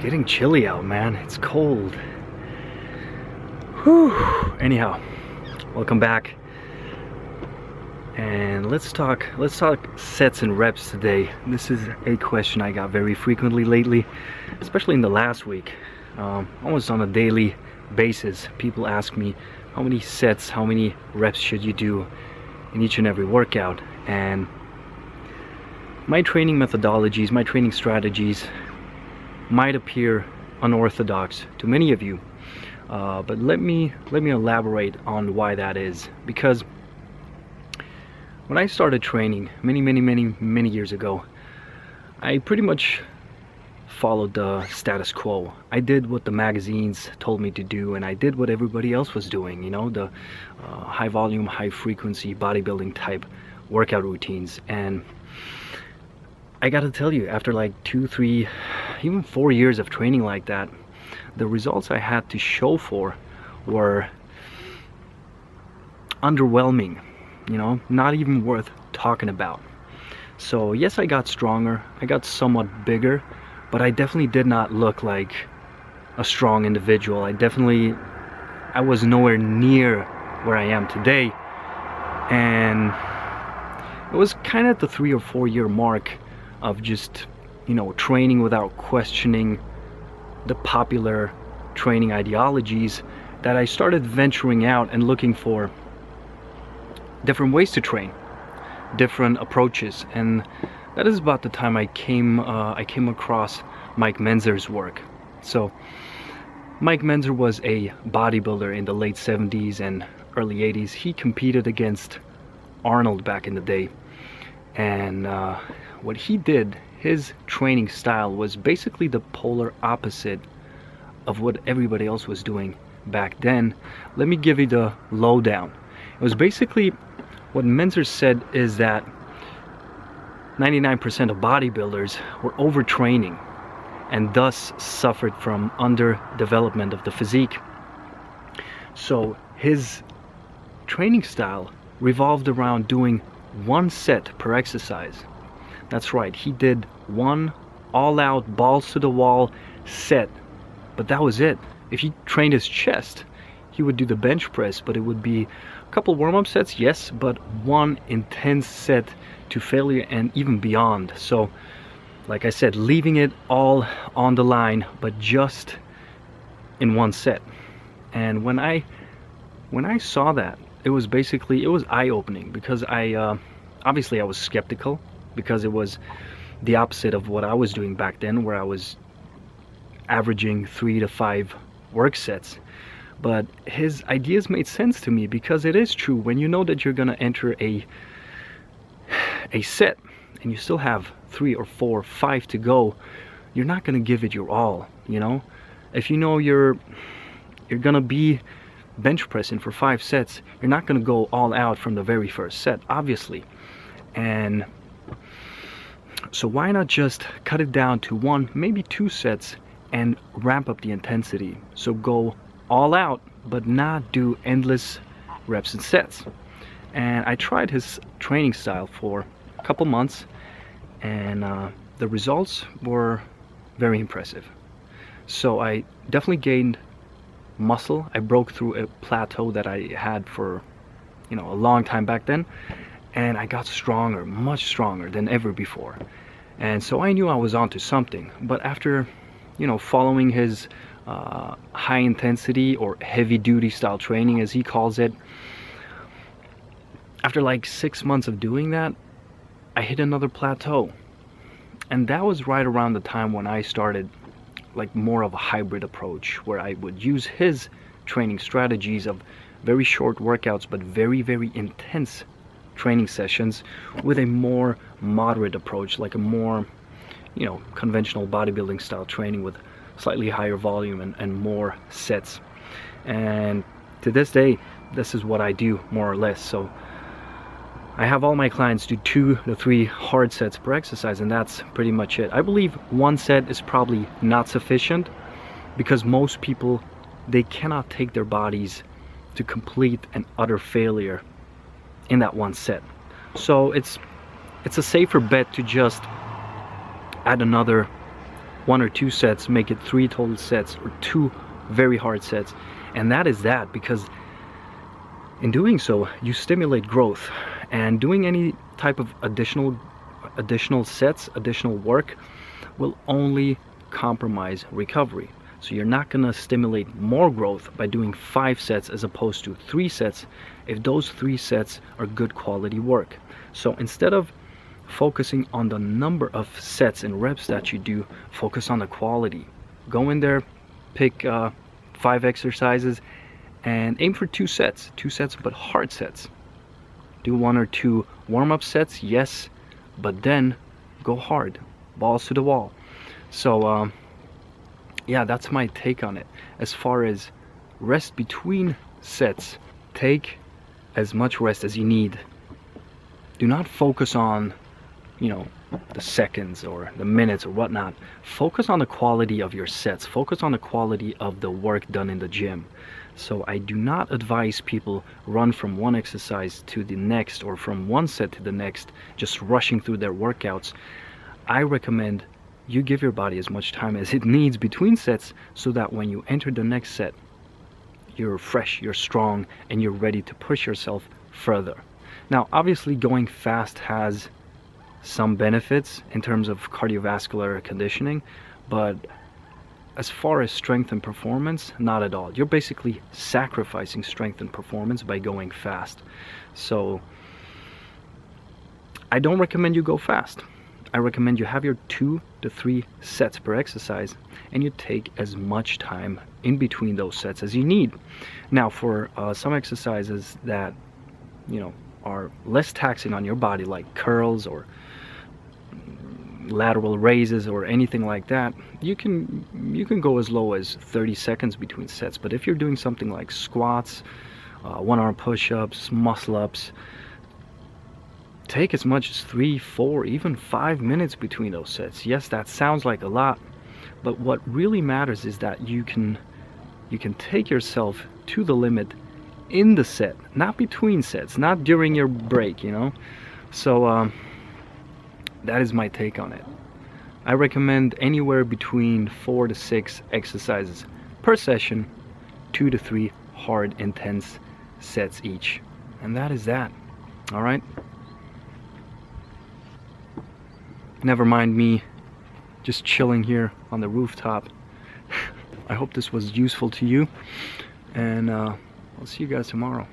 getting chilly out, man. It's cold. Whew. Anyhow, welcome back. And let's talk sets and reps today. This is a question I got very frequently lately, especially in the last week. Almost on a daily basis, people ask me how many sets, how many reps should you do in each and every workout. And my training methodologies, my training strategies might appear unorthodox to many of you, but let me elaborate on why that is. Because when I started training many years ago, I pretty much followed the status quo. I did what the magazines told me to do, and I did what everybody else was doing, you know, the high volume, high frequency bodybuilding type workout routines. And I gotta tell you, after like 2, 3, even 4 years of training like that, the results I had to show for were underwhelming, you know, not even worth talking about. So yes, I got stronger, I got somewhat bigger, but I definitely did not look like a strong individual. I was nowhere near where I am today. And it was kind of at the 3 or 4 year mark of just, you know, training without questioning the popular training ideologies that I started venturing out and looking for different ways to train, different approaches. And that is about the time I came across Mike Mentzer's work. So Mike Mentzer was a bodybuilder in the late 70s and early 80s. He competed against Arnold back in the day. And what he did, his training style was basically the polar opposite of what everybody else was doing back then. Let me give you the lowdown. It was basically, what Mentzer said is that 99% of bodybuilders were overtraining and thus suffered from underdevelopment of the physique. So his training style revolved around doing 1 set per exercise. That's right, he did 1 all-out, balls to the wall set, but that was it. If he trained his chest, he would do the bench press, but it would be a couple warm-up sets, yes, but 1 intense set to failure and even beyond. So like I said, leaving it all on the line, but just in 1 set. And when I saw that, it was eye-opening, because obviously I was skeptical, because it was the opposite of what I was doing back then, where I was averaging 3 to 5 work sets. But his ideas made sense to me, because it is true, when you know that you're gonna enter a set and you still have 3 or 4 or 5 to go, you're not gonna give it your all, you know. If you know you're gonna be bench pressing for 5 sets, you're not gonna go all out from the very first set, obviously. And so why not just cut it down to 1, maybe 2 sets and ramp up the intensity? So go all out, but not do endless reps and sets. And I tried his training style for a couple months, and the results were very impressive. So I definitely gained muscle. I broke through a plateau that I had for, you know, a long time back then, and I got stronger, much stronger than ever before. And so I knew I was onto something. But after, you know, following his high intensity or heavy duty style training, as he calls it, after like 6 months of doing that, I hit another plateau. And that was right around the time when I started like more of a hybrid approach, where I would use his training strategies of very short workouts but very intense training sessions, with a more moderate approach, like a more, you know, conventional bodybuilding style training with slightly higher volume and more sets. And to this day, this is what I do, more or less. So I have all my clients do 2 to 3 hard sets per exercise, and that's pretty much it. I believe 1 set is probably not sufficient, because most people, they cannot take their bodies to complete and utter failure in that 1 set. So it's a safer bet to just add another 1 or 2 sets, make it 3 total sets, or 2 very hard sets. And that is that, because in doing so, you stimulate growth. And doing any type of additional sets, additional work, will only compromise recovery. So you're not going to stimulate more growth by doing 5 sets as opposed to 3 sets if those 3 sets are good quality work. So instead of focusing on the number of sets and reps that you do, focus on the quality. Go in there, pick 5 exercises and aim for 2 sets but hard sets. Do 1 or 2 warm-up sets, yes, but then go hard, balls to the wall. So yeah, that's my take on it. As far as rest between sets, take as much rest as you need. Do not focus on, you know, the seconds or the minutes or whatnot. Focus on the quality of your sets. Focus on the quality of the work done in the gym. So I do not advise people run from one exercise to the next or from one set to the next, just rushing through their workouts. I recommend you give your body as much time as it needs between sets, so that when you enter the next set, you're fresh, you're strong, and you're ready to push yourself further. Now, obviously going fast has some benefits in terms of cardiovascular conditioning, but as far as strength and performance, not at all. You're basically sacrificing strength and performance by going fast. So I don't recommend you go fast. I recommend you have your 2 to 3 sets per exercise, and you take as much time in between those sets as you need. Now, for some exercises that, you know, are less taxing on your body, like curls or lateral raises or anything like that, you can go as low as 30 seconds between sets. But if you're doing something like squats, one-arm push-ups, muscle-ups, take as much as 3, 4, even 5 minutes between those sets. Yes, that sounds like a lot, but what really matters is that you can take yourself to the limit in the set, not between sets, not during your break, you know. So that is my take on it. I recommend anywhere between 4 to 6 exercises per session, 2 to 3 hard, intense sets each. And that is that. All right. Never mind me just chilling here on the rooftop. I hope this was useful to you, and I'll see you guys tomorrow.